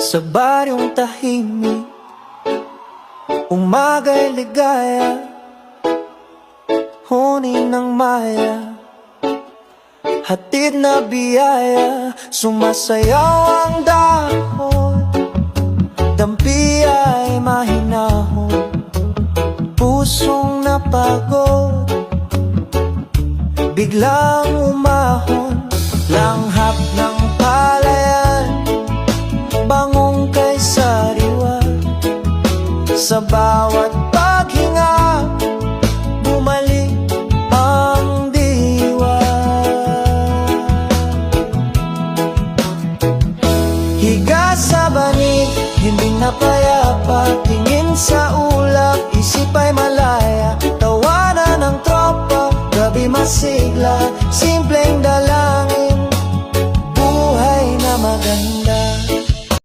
Sa baryong tahimik, umaga'y ligaya, huni ng maya, hatid na biyaya. Sumasayaw ang dahon, dampi ay mahinahon, pusong napagod, biglang umahon. Langhap ng palayan, bangong kay sariwa, sa bawat paghinga, bumalik ang diwa. Higa sa banig, hindi na payapa, tingin sa ulap, isip ay malaya. Tawanan ng tropa, gabi masigla, simpleng dalangin,